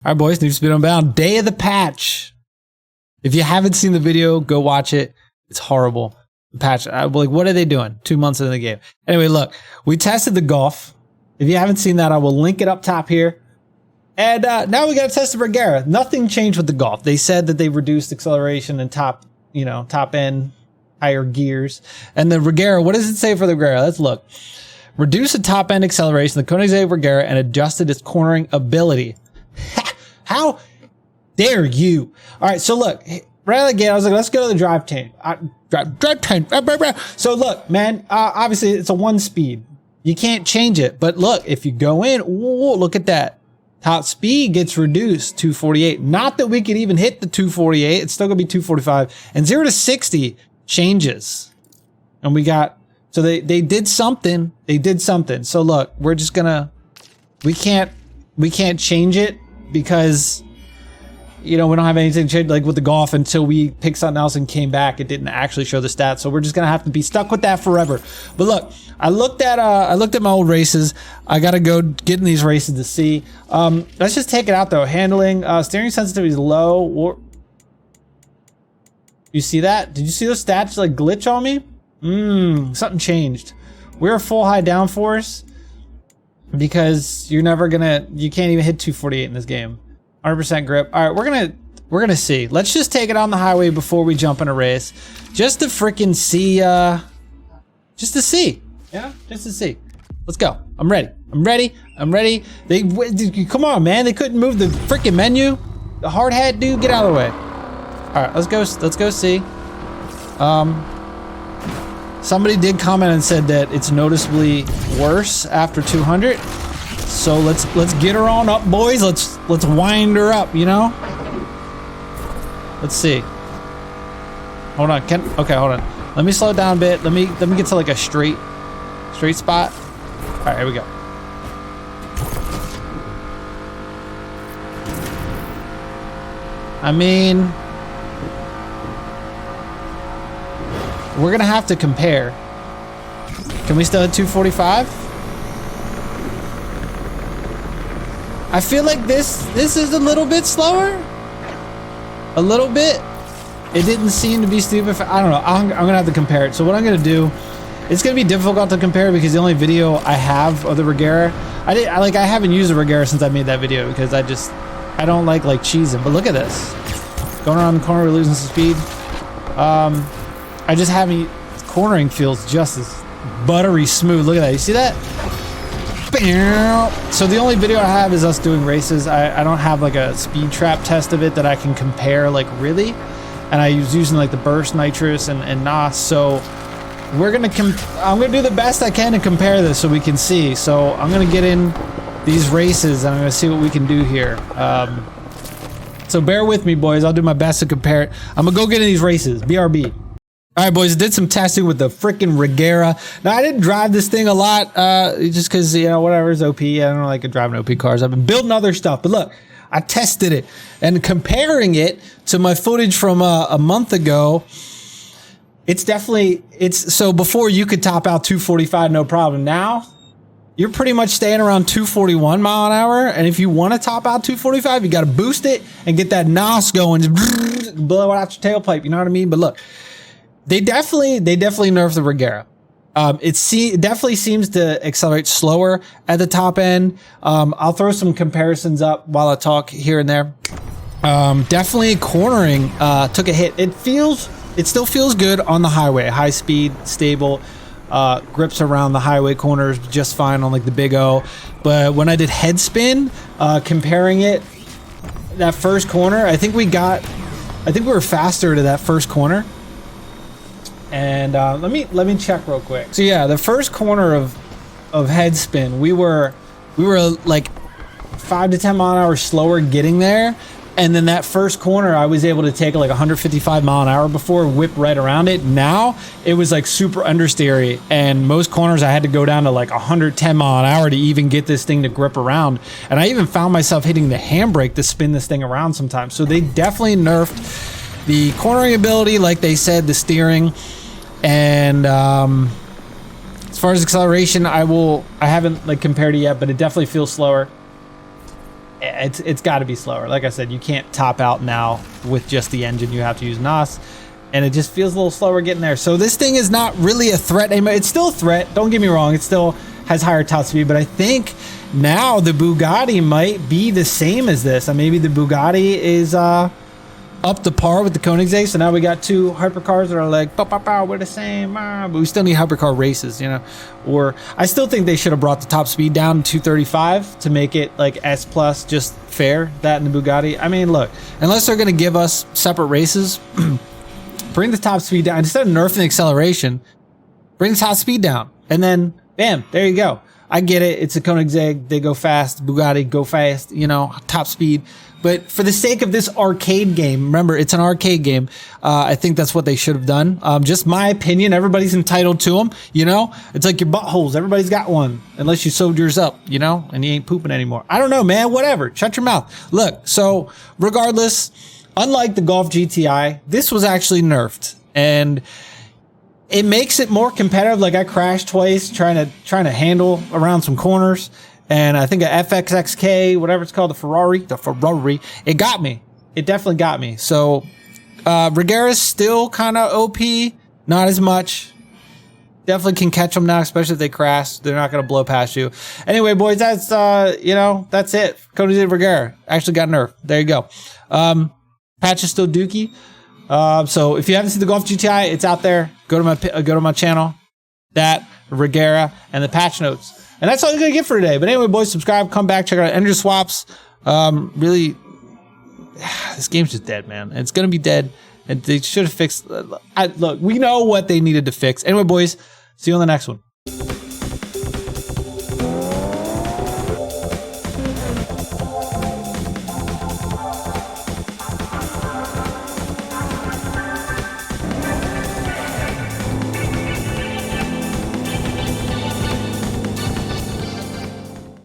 All right, boys, New Speed Unbound, day of the patch. If you haven't seen the video, go watch it. It's horrible. The patch, like, what are they doing 2 months into the game? Anyway, look, we tested the golf. If you haven't seen that, I will link it up top here. And now we got to test the Regera. Nothing changed with the golf. They said that they reduced acceleration and top end, higher gears. And the Regera, what does it say for the Regera? Let's look. Reduce the top end acceleration, the Koenigsegg Regera, and adjusted its cornering ability. How dare you? All right, so look, right out of the gate, I was like, let's go to the drive tank. Drive tank. So look, man, obviously it's a 1-speed. You can't change it. But look, if you go in, whoa, look at that. Top speed gets reduced to 248. Not that we could even hit the 248. It's still going to be 245. And 0 to 60 changes. And we got, so they did something. They did something. So look, we're just going to, we can't change it because, you know, we don't have anything to change, like with the golf, until we picked something else and came back. It didn't actually show the stats. So we're just going to have to be stuck with that forever. But look, I looked at my old races. I got to go get in these races to see. Let's just take it out though. Handling, steering sensitivity is low. You see that? Did you see those stats like glitch on me? Something changed. We're full high downforce because you're never gonna, you can't even hit 248 in this game. 100% grip. All right, we're gonna see. Let's just take it on the highway before we jump in a race, just to freaking see. Just to see. Yeah, just to see. Let's go. I'm ready. I'm ready. I'm ready. They come on, man. They couldn't move the freaking menu. The hard hat dude, get out of the way. All right, let's go. Let's go see. Somebody did comment and said that it's noticeably worse after 200. So let's get her on up, boys. Let's wind her up, you know? Let's see. Hold on. Okay, hold on. Let me slow down a bit. Let me get to like a straight spot. All right, here we go. I mean, we're gonna have to compare. Can we still hit 245? I feel like this is a little bit slower. A little bit. It didn't seem to be stupid. I don't know. I'm gonna have to compare it. So what I'm gonna do, it's gonna be difficult to compare because the only video I have of the Regera, I haven't used the Regera since I made that video because I don't like cheesing. But look at this. Going around the corner, we're losing some speed. I just haven't, cornering feels just as buttery smooth. Look at that. You see that? So the only video I have is us doing races. I don't have like a speed trap test of it that I can compare like really. And I was using like the burst nitrous and NOS. So we're gonna I'm gonna do the best I can to compare this so we can see. So I'm gonna get in these races and I'm gonna see what we can do here. So bear with me, boys. I'll do my best to compare it. I'm gonna go get in these races. BRB. All right, boys, I did some testing with the freaking Regera. Now, I didn't drive this thing a lot just because, you know, whatever is OP. I don't like driving OP cars. I've been building other stuff. But look, I tested it. And comparing it to my footage from a month ago, it's definitely, so before you could top out 245, no problem. Now, you're pretty much staying around 241 mile an hour. And if you want to top out 245, you got to boost it and get that NOS going. Just blow it out your tailpipe. You know what I mean? But look. They definitely nerfed the Regera. It definitely seems to accelerate slower at the top end. I'll throw some comparisons up while I talk here and there. Definitely cornering took a hit. It still feels good on the highway. High speed, stable, grips around the highway corners just fine on like the Big O. But when I did head spin, comparing it, that first corner, I think we were faster to that first corner. And let me check real quick. So yeah, the first corner of head spin, we were like 5 to 10 mile an hour slower getting there, and then that first corner I was able to take like 155 mile an hour before, whip right around it. Now it was like super understeery, and most corners I had to go down to like 110 mile an hour to even get this thing to grip around. And I even found myself hitting the handbrake to spin this thing around sometimes. So they definitely nerfed the cornering ability, like they said, the steering. And as far as acceleration, I haven't like compared it yet, but it definitely feels slower. it's got to be slower. Like I said, you can't top out now with just the engine. You have to use NOS, and it just feels a little slower getting there. So this thing is not really a threat anymore. It's still a threat. Don't get me wrong. It still has higher top speed, but I think now the Bugatti might be the same as this. And maybe the Bugatti is up to par with the Koenigsegg. So now we got two hypercars that are like, pow, pow, pow, we're the same, but we still need hypercar races, you know? Or I still think they should have brought the top speed down to 235 to make it like S plus, just fair, that and the Bugatti. I mean, look, unless they're gonna give us separate races, bring the top speed down. Instead of nerfing the acceleration, bring the top speed down. And then, bam, there you go. I get it, it's a Koenigsegg, they go fast, Bugatti go fast, you know, top speed. But for the sake of this arcade game, remember, it's an arcade game. I think that's what they should have done. Just my opinion. Everybody's entitled to them, you know? It's like your buttholes. Everybody's got one, unless you sewed yours up, you know? And you ain't pooping anymore. I don't know, man. Whatever. Shut your mouth. Look, so regardless, unlike the Golf GTI, this was actually nerfed. And it makes it more competitive. Like, I crashed twice trying to handle around some corners. And I think a FXXK, whatever it's called, the Ferrari, it got me. It definitely got me. So, Regera's still kind of OP, not as much. Definitely can catch them now, especially if they crash. They're not going to blow past you. Anyway, boys, that's, you know, that's it. Koenigsegg Regera actually got nerfed. There you go. Patch is still dookie. So if you haven't seen the Golf GTI, it's out there. Go to my channel. That, Regera, and the patch notes. And that's all you're going to get for today. But anyway, boys, subscribe, come back, check out Energy Swaps. Really, this game's just dead, man. It's going to be dead. And they should have fixed... look, we know what they needed to fix. Anyway, boys, see you on the next one.